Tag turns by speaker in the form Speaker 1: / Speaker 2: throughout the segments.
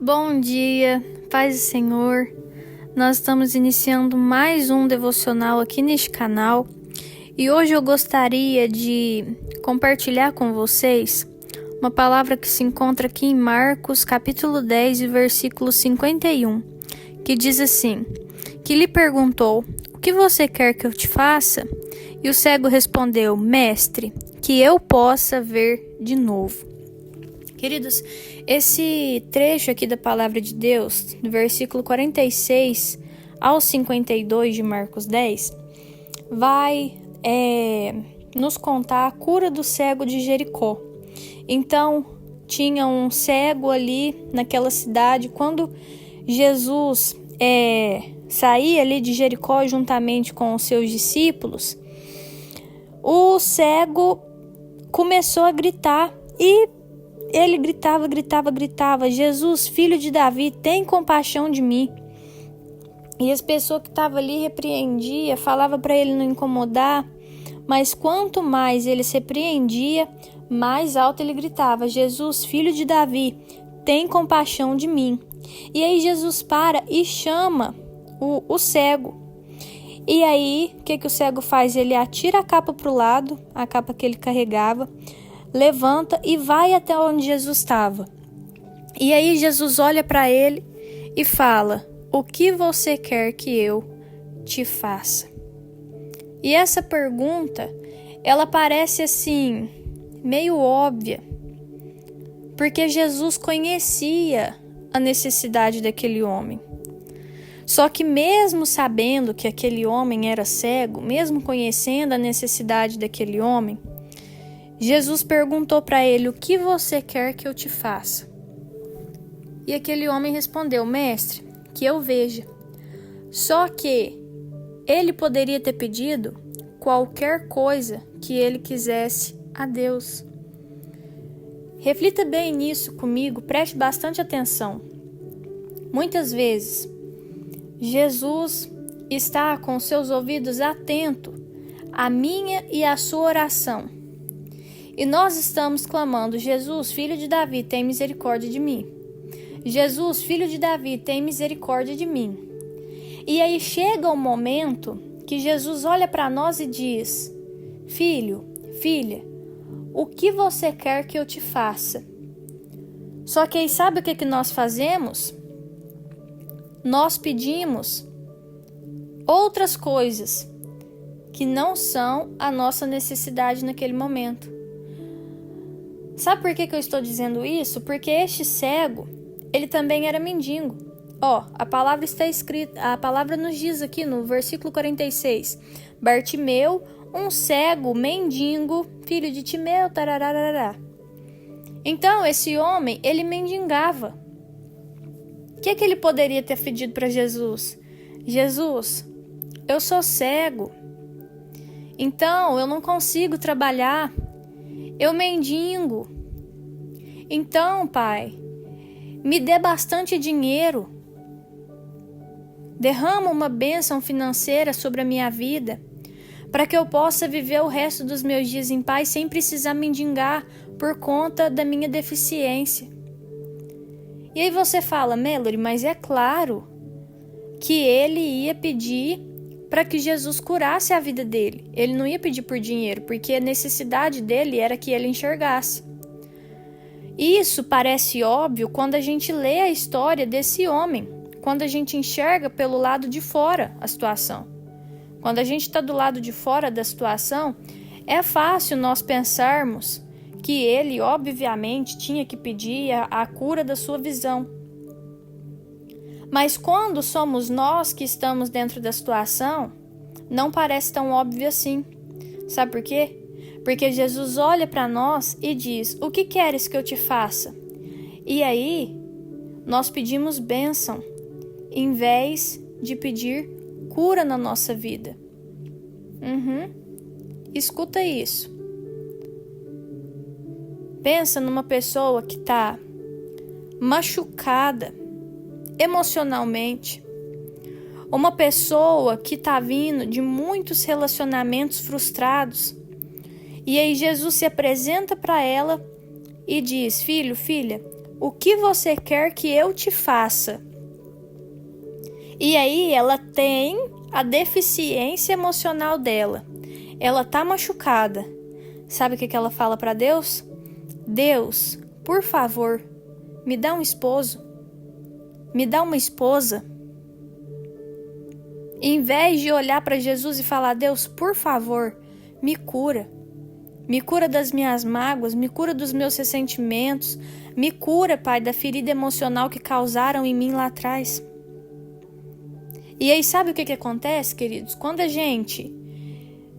Speaker 1: Bom dia, paz do Senhor. Nós estamos iniciando mais um devocional aqui neste canal e hoje eu gostaria de compartilhar com vocês uma palavra que se encontra aqui em Marcos, capítulo 10, versículo 51, que diz assim: que lhe perguntou: o que você quer que eu te faça? E o cego respondeu: Mestre, que eu possa ver de novo. Queridos, esse trecho aqui da palavra de Deus, do versículo 46 ao 52 de Marcos 10, vai nos contar a cura do cego de Jericó. Então, tinha um cego ali naquela cidade. Quando Jesus saía ali de Jericó juntamente com os seus discípulos, o cego começou a gritar e ele gritava: Jesus, filho de Davi, tem compaixão de mim. E as pessoas que estavam ali repreendiam, falavam para ele não incomodar, mas quanto mais ele se repreendia, mais alto ele gritava: Jesus, filho de Davi, tem compaixão de mim. E aí Jesus para e chama o cego. E aí, o que o cego faz? Ele atira a capa para o lado, a capa que ele carregava, levanta e vai até onde Jesus estava. E aí Jesus olha para ele e fala: o que você quer que eu te faça? E essa pergunta, ela parece assim, meio óbvia, porque Jesus conhecia a necessidade daquele homem. Só que mesmo sabendo que aquele homem era cego, mesmo conhecendo a necessidade daquele homem, Jesus perguntou para ele: o que você quer que eu te faça? E aquele homem respondeu: Mestre, que eu veja. Só que ele poderia ter pedido qualquer coisa que ele quisesse a Deus. Reflita bem nisso comigo, preste bastante atenção. Muitas vezes, Jesus está com seus ouvidos atentos à minha e à sua oração. E nós estamos clamando: Jesus, filho de Davi, tem misericórdia de mim. Jesus, filho de Davi, tem misericórdia de mim. E aí chega um momento que Jesus olha para nós e diz: Filho, filha, o que você quer que eu te faça? Só que aí sabe o que nós fazemos? Nós pedimos outras coisas que não são a nossa necessidade naquele momento. Sabe por que eu estou dizendo isso? Porque este cego, ele também era mendigo. A palavra está escrita, a palavra nos diz aqui no versículo 46, Bartimeu, um cego, mendigo, filho de Timeu, tarararará. Então, esse homem, ele mendigava. O que ele poderia ter pedido para Jesus? Jesus, eu sou cego, então eu não consigo trabalhar, eu mendigo. Então, Pai, me dê bastante dinheiro, derrama uma bênção financeira sobre a minha vida, para que eu possa viver o resto dos meus dias em paz sem precisar mendigar por conta da minha deficiência. E aí você fala: Melody, mas é claro que ele ia pedir para que Jesus curasse a vida dele. Ele não ia pedir por dinheiro, porque a necessidade dele era que ele enxergasse. Isso parece óbvio quando a gente lê a história desse homem, quando a gente enxerga pelo lado de fora a situação. Quando a gente está do lado de fora da situação, é fácil nós pensarmos que ele, obviamente, tinha que pedir a cura da sua visão. Mas quando somos nós que estamos dentro da situação, não parece tão óbvio assim. Sabe por quê? Porque Jesus olha para nós e diz: o que queres que eu te faça? E aí, nós pedimos bênção, em vez de pedir cura na nossa vida. Escuta isso. Pensa numa pessoa que está machucada emocionalmente, uma pessoa que está vindo de muitos relacionamentos frustrados, e aí Jesus se apresenta para ela e diz: filho, filha, o que você quer que eu te faça? E aí ela tem a deficiência emocional dela. Ela tá machucada. Sabe o que ela fala para Deus? Deus, por favor, me dá um esposo. Me dá uma esposa. Em vez de olhar para Jesus e falar, Deus, por favor, me cura. Me cura das minhas mágoas, me cura dos meus ressentimentos. Me cura, Pai, da ferida emocional que causaram em mim lá atrás. E aí sabe o que acontece, queridos? Quando a gente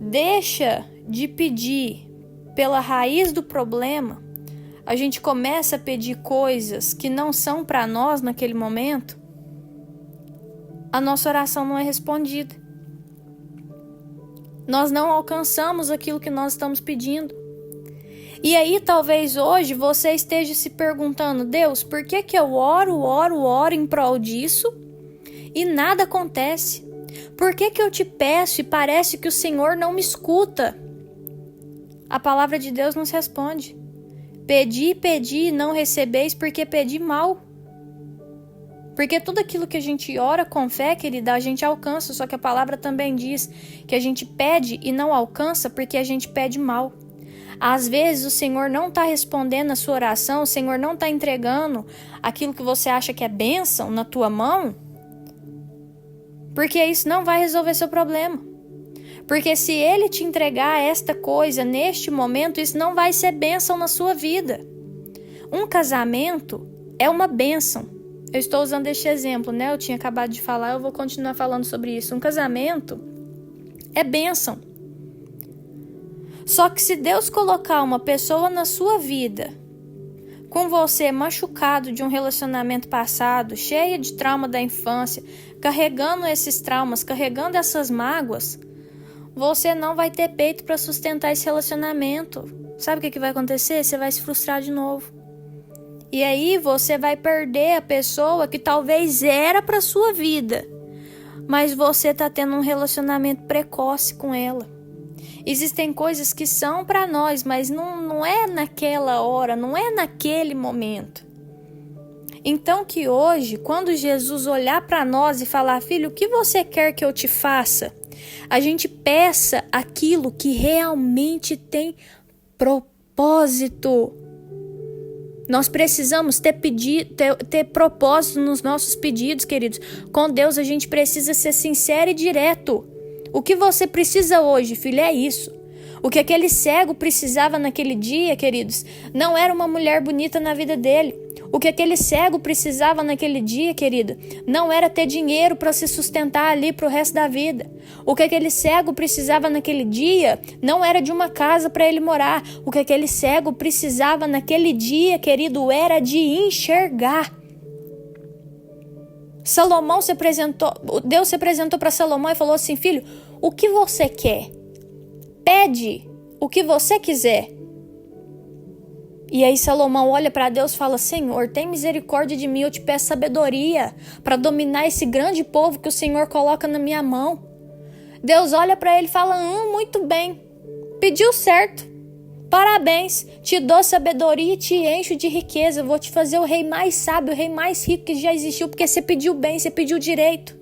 Speaker 1: deixa de pedir pela raiz do problema, a gente começa a pedir coisas que não são para nós naquele momento, a nossa oração não é respondida. Nós não alcançamos aquilo que nós estamos pedindo. E aí talvez hoje você esteja se perguntando, Deus, por que eu oro em prol disso e nada acontece? Por que eu te peço e parece que o Senhor não me escuta? A palavra de Deus nos responde. Pedi e não recebeis porque pedi mal. Porque tudo aquilo que a gente ora com fé, querida, a gente alcança. Só que a palavra também diz que a gente pede e não alcança porque a gente pede mal. Às vezes o Senhor não está respondendo a sua oração, o Senhor não está entregando aquilo que você acha que é bênção na tua mão, porque isso não vai resolver seu problema. Porque se Ele te entregar esta coisa neste momento, isso não vai ser bênção na sua vida. Um casamento é uma bênção. Eu estou usando este exemplo, né? Eu tinha acabado de falar, eu vou continuar falando sobre isso. Um casamento é bênção. Só que se Deus colocar uma pessoa na sua vida, com você machucado de um relacionamento passado, cheia de trauma da infância, carregando esses traumas, carregando essas mágoas, você não vai ter peito para sustentar esse relacionamento. Sabe o que vai acontecer? Você vai se frustrar de novo. E aí você vai perder a pessoa que talvez era para sua vida, mas você está tendo um relacionamento precoce com ela. Existem coisas que são para nós, mas não é naquela hora, não é naquele momento. Então que hoje, quando Jesus olhar para nós e falar, filho, o que você quer que eu te faça? A gente peça aquilo que realmente tem propósito. Nós precisamos ter propósito nos nossos pedidos, queridos. Com Deus a gente precisa ser sincero e direto. O que você precisa hoje, filho, é isso. O que aquele cego precisava naquele dia, queridos, não era uma mulher bonita na vida dele. O que aquele cego precisava naquele dia, querida, não era ter dinheiro para se sustentar ali para o resto da vida. O que aquele cego precisava naquele dia não era de uma casa para ele morar. O que aquele cego precisava naquele dia, querido, era de enxergar. Deus se apresentou para Salomão e falou assim, filho, o que você quer? Pede o que você quiser. E aí Salomão olha para Deus e fala, Senhor, tem misericórdia de mim, eu te peço sabedoria para dominar esse grande povo que o Senhor coloca na minha mão. Deus olha para ele e fala, muito bem, pediu certo, parabéns, te dou sabedoria e te encho de riqueza, eu vou te fazer o rei mais sábio, o rei mais rico que já existiu, porque você pediu bem, você pediu direito.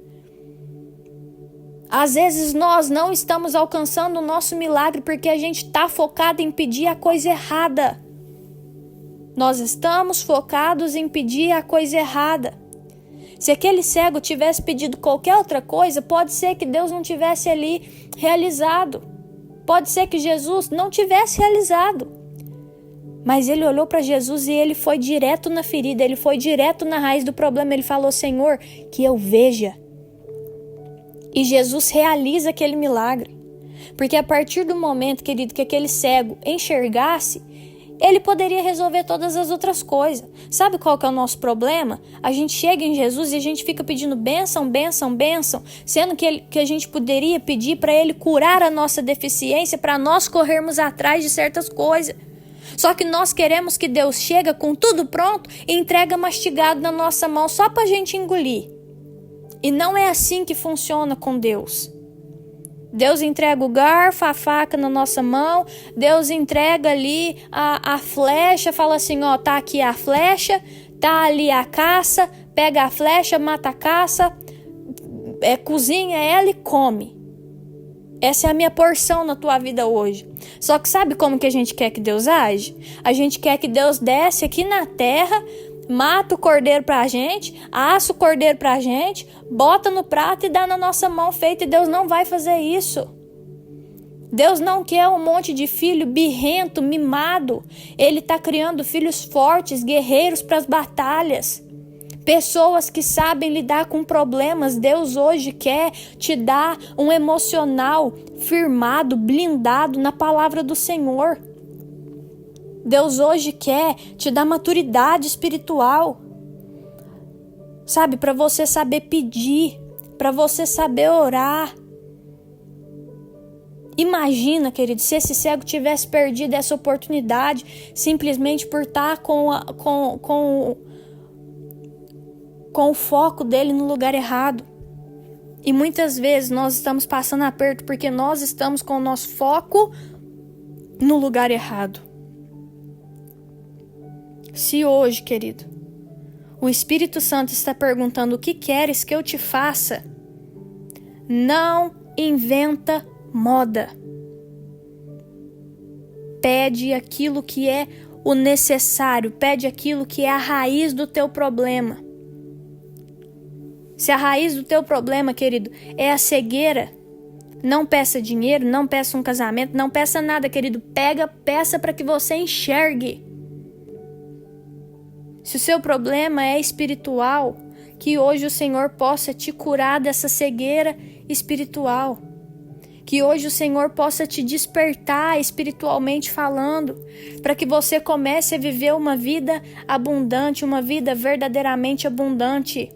Speaker 1: Às vezes nós não estamos alcançando o nosso milagre porque a gente está focado em pedir a coisa errada. Nós estamos focados em pedir a coisa errada. Se aquele cego tivesse pedido qualquer outra coisa, pode ser que Deus não tivesse ali realizado. Pode ser que Jesus não tivesse realizado. Mas ele olhou para Jesus e ele foi direto na ferida, ele foi direto na raiz do problema. Ele falou, Senhor, que eu veja. E Jesus realiza aquele milagre. Porque a partir do momento, querido, que aquele cego enxergasse, ele poderia resolver todas as outras coisas. Sabe qual que é o nosso problema? A gente chega em Jesus e a gente fica pedindo bênção, bênção, bênção, sendo que a gente poderia pedir para ele curar a nossa deficiência, para nós corrermos atrás de certas coisas. Só que nós queremos que Deus chega com tudo pronto e entrega mastigado na nossa mão só para a gente engolir. E não é assim que funciona com Deus. Deus entrega o garfo, a faca na nossa mão, Deus entrega ali a flecha, fala assim, ó, tá aqui a flecha, Tá ali a caça, pega a flecha, mata a caça, cozinha ela e come. Essa é a minha porção na tua vida hoje. Só que sabe como que a gente quer que Deus age? A gente quer que Deus desce aqui na terra, mata o cordeiro pra gente, assa o cordeiro pra gente, bota no prato e dá na nossa mão feita. E Deus não vai fazer isso. Deus não quer um monte de filho birrento, mimado. Ele está criando filhos fortes, guerreiros para as batalhas. Pessoas que sabem lidar com problemas. Deus hoje quer te dar um emocional firmado, blindado na palavra do Senhor. Deus hoje quer te dar maturidade espiritual. Sabe, para você saber pedir, para você saber orar. Imagina, querido, se esse cego tivesse perdido essa oportunidade simplesmente por estar com o foco dele no lugar errado. E muitas vezes nós estamos passando aperto porque nós estamos com o nosso foco no lugar errado. Se hoje, querido, o Espírito Santo está perguntando o que queres que eu te faça, não inventa moda. Pede aquilo que é o necessário, pede aquilo que é a raiz do teu problema. Se a raiz do teu problema, querido, é a cegueira, não peça dinheiro, não peça um casamento, não peça nada, querido. Peça para que você enxergue. Se o seu problema é espiritual, que hoje o Senhor possa te curar dessa cegueira espiritual. Que hoje o Senhor possa te despertar espiritualmente falando, para que você comece a viver uma vida abundante, uma vida verdadeiramente abundante.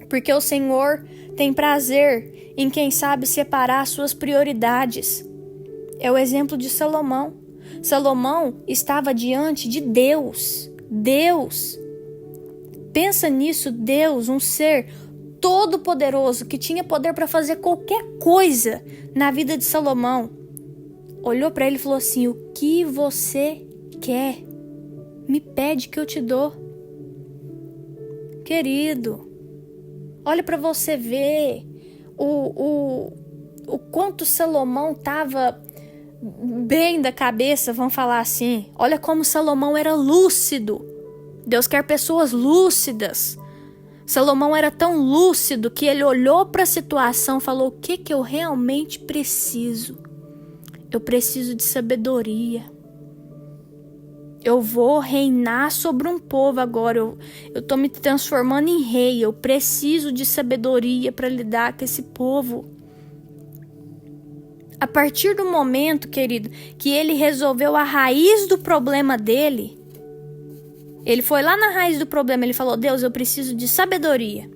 Speaker 1: Porque o Senhor tem prazer em quem sabe separar as suas prioridades. É o exemplo de Salomão. Salomão estava diante de Deus. Deus. Pensa nisso, Deus, um ser todo-poderoso que tinha poder para fazer qualquer coisa na vida de Salomão, olhou para ele e falou assim: o que você quer? Me pede que eu te dou. Querido, olha para você ver o quanto Salomão estava bem da cabeça, vamos falar assim. Olha como Salomão era lúcido. Deus quer pessoas lúcidas. Salomão era tão lúcido que ele olhou para a situação e falou: o que eu realmente preciso? Eu preciso de sabedoria. Eu vou reinar sobre um povo agora. Eu estou me transformando em rei. Eu preciso de sabedoria para lidar com esse povo. A partir do momento, querido, que ele resolveu a raiz do problema dele, ele foi lá na raiz do problema, ele falou: Deus, eu preciso de sabedoria.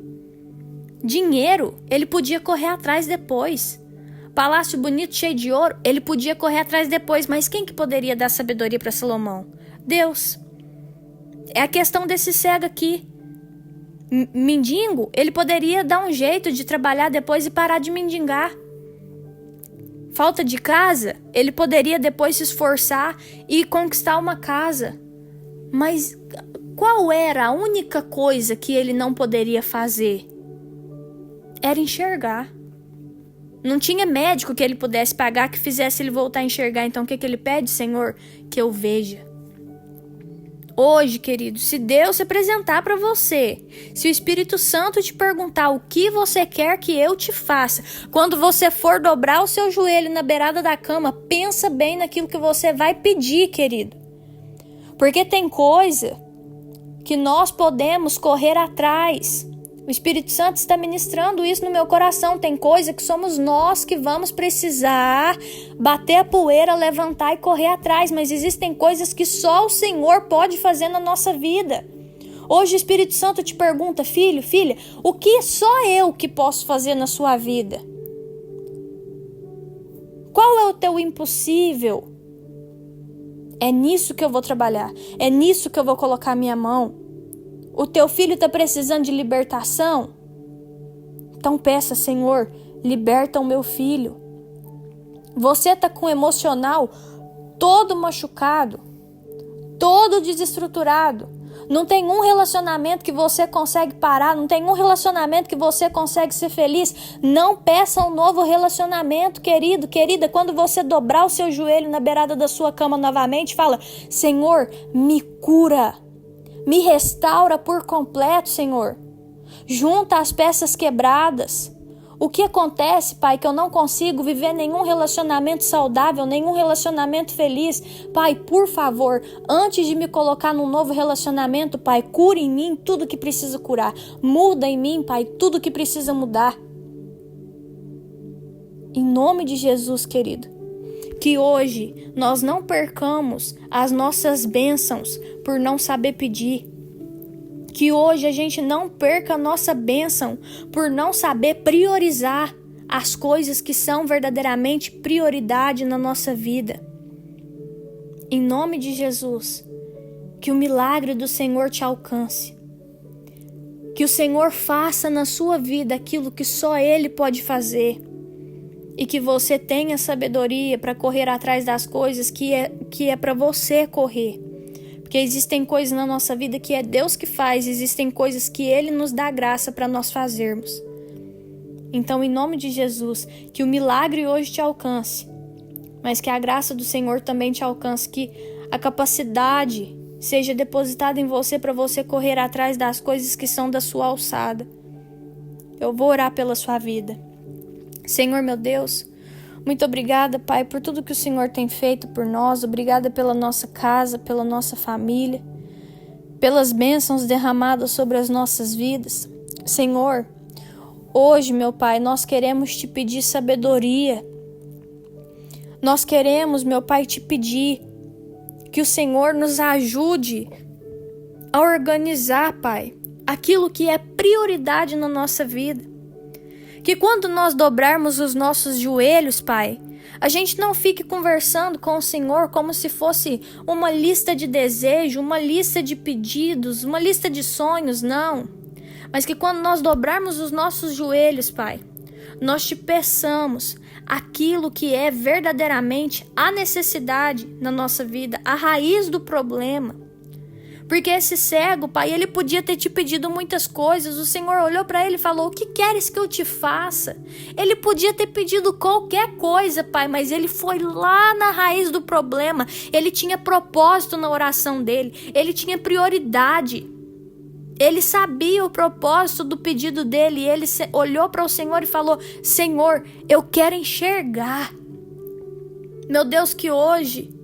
Speaker 1: Dinheiro, ele podia correr atrás depois. Palácio bonito, cheio de ouro, ele podia correr atrás depois. Mas quem que poderia dar sabedoria para Salomão? Deus. É a questão desse cego aqui. Mendigo, ele poderia dar um jeito de trabalhar depois e parar de mendigar. Falta de casa, ele poderia depois se esforçar e conquistar uma casa. Mas qual era a única coisa que ele não poderia fazer? Era enxergar. Não tinha médico que ele pudesse pagar que fizesse ele voltar a enxergar. Então o que ele pede, Senhor? Que eu veja. Hoje, querido, se Deus se apresentar para você, se o Espírito Santo te perguntar o que você quer que eu te faça, quando você for dobrar o seu joelho na beirada da cama, pensa bem naquilo que você vai pedir, querido. Porque tem coisa que nós podemos correr atrás. O Espírito Santo está ministrando isso no meu coração. Tem coisa que somos nós que vamos precisar bater a poeira, levantar e correr atrás. Mas existem coisas que só o Senhor pode fazer na nossa vida. Hoje o Espírito Santo te pergunta: filho, filha, o que só eu que posso fazer na sua vida? Qual é o teu impossível? É nisso que eu vou trabalhar. É nisso que eu vou colocar minha mão. O teu filho está precisando de libertação? Então peça: Senhor, liberta o meu filho. Você está com o emocional todo machucado, todo desestruturado. Não tem um relacionamento que você consegue parar, não tem um relacionamento que você consegue ser feliz. Não peça um novo relacionamento, querido, querida. Quando você dobrar o seu joelho na beirada da sua cama novamente, fala: Senhor, me cura, me restaura por completo, Senhor. Junta as peças quebradas. O que acontece, Pai, que eu não consigo viver nenhum relacionamento saudável, nenhum relacionamento feliz? Pai, por favor, antes de me colocar num novo relacionamento, Pai, cura em mim tudo que precisa curar. Muda em mim, Pai, tudo que precisa mudar. Em nome de Jesus, querido, que hoje nós não percamos as nossas bênçãos por não saber pedir. Que hoje a gente não perca a nossa bênção por não saber priorizar as coisas que são verdadeiramente prioridade na nossa vida. Em nome de Jesus, que o milagre do Senhor te alcance. Que o Senhor faça na sua vida aquilo que só Ele pode fazer. E que você tenha sabedoria para correr atrás das coisas que é para você correr. Porque existem coisas na nossa vida que é Deus que faz, existem coisas que Ele nos dá graça para nós fazermos. Então, em nome de Jesus, que o milagre hoje te alcance, mas que a graça do Senhor também te alcance, que a capacidade seja depositada em você para você correr atrás das coisas que são da sua alçada. Eu vou orar pela sua vida. Senhor, meu Deus, muito obrigada, Pai, por tudo que o Senhor tem feito por nós. Obrigada pela nossa casa, pela nossa família, pelas bênçãos derramadas sobre as nossas vidas. Senhor, hoje, meu Pai, nós queremos te pedir sabedoria. Nós queremos, meu Pai, te pedir que o Senhor nos ajude a organizar, Pai, aquilo que é prioridade na nossa vida. Que quando nós dobrarmos os nossos joelhos, Pai, a gente não fique conversando com o Senhor como se fosse uma lista de desejo, uma lista de pedidos, uma lista de sonhos, não. Mas que quando nós dobrarmos os nossos joelhos, Pai, nós te peçamos aquilo que é verdadeiramente a necessidade na nossa vida, a raiz do problema. Porque esse cego, Pai, ele podia ter te pedido muitas coisas. O Senhor olhou para ele e falou: o que queres que eu te faça? Ele podia ter pedido qualquer coisa, Pai, mas ele foi lá na raiz do problema. Ele tinha propósito na oração dele. Ele tinha prioridade. Ele sabia o propósito do pedido dele. E ele olhou para o Senhor e falou: Senhor, eu quero enxergar. Meu Deus, que hoje,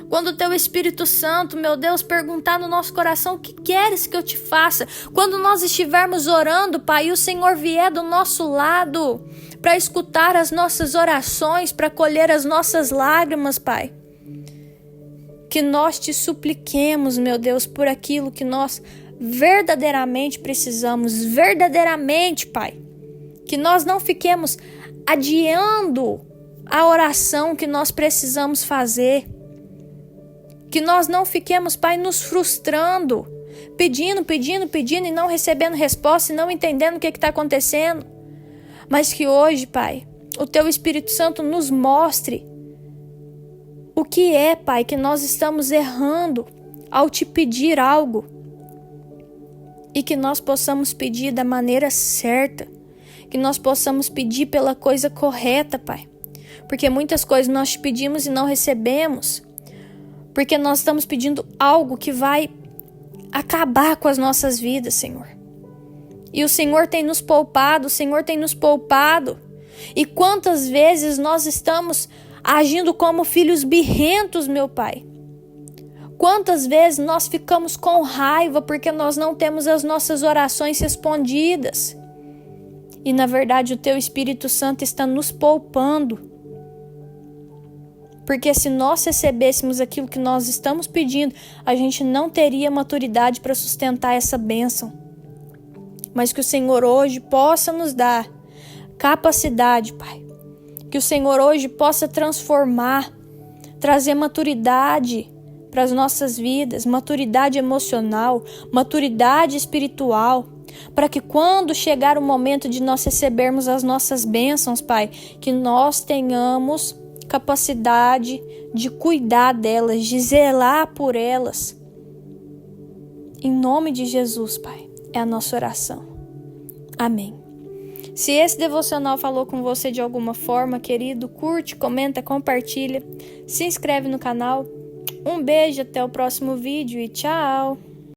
Speaker 1: quando o Teu Espírito Santo, meu Deus, perguntar no nosso coração: o que queres que eu te faça? Quando nós estivermos orando, Pai, e o Senhor vier do nosso lado para escutar as nossas orações, para colher as nossas lágrimas, Pai, que nós te supliquemos, meu Deus, por aquilo que nós verdadeiramente precisamos, verdadeiramente, Pai. Que nós não fiquemos adiando a oração que nós precisamos fazer. Que nós não fiquemos, Pai, nos frustrando, pedindo e não recebendo resposta e não entendendo o que está acontecendo. Mas que hoje, Pai, o Teu Espírito Santo nos mostre o que é, Pai, que nós estamos errando ao Te pedir algo. E que nós possamos pedir da maneira certa. Que nós possamos pedir pela coisa correta, Pai. Porque muitas coisas nós Te pedimos e não recebemos. Porque nós estamos pedindo algo que vai acabar com as nossas vidas, Senhor. E o Senhor tem nos poupado, o Senhor tem nos poupado. E quantas vezes nós estamos agindo como filhos birrentos, meu Pai. Quantas vezes nós ficamos com raiva porque nós não temos as nossas orações respondidas. E na verdade o Teu Espírito Santo está nos poupando. Porque se nós recebêssemos aquilo que nós estamos pedindo, a gente não teria maturidade para sustentar essa bênção. Mas que o Senhor hoje possa nos dar capacidade, Pai. Que o Senhor hoje possa transformar, trazer maturidade para as nossas vidas, maturidade emocional, maturidade espiritual, para que quando chegar o momento de nós recebermos as nossas bênçãos, Pai, que nós tenhamos capacidade de cuidar delas, de zelar por elas. Em nome de Jesus, Pai, é a nossa oração. Amém. Se esse devocional falou com você de alguma forma, querido, curte, comenta, compartilha, se inscreve no canal. Um beijo, até o próximo vídeo e tchau!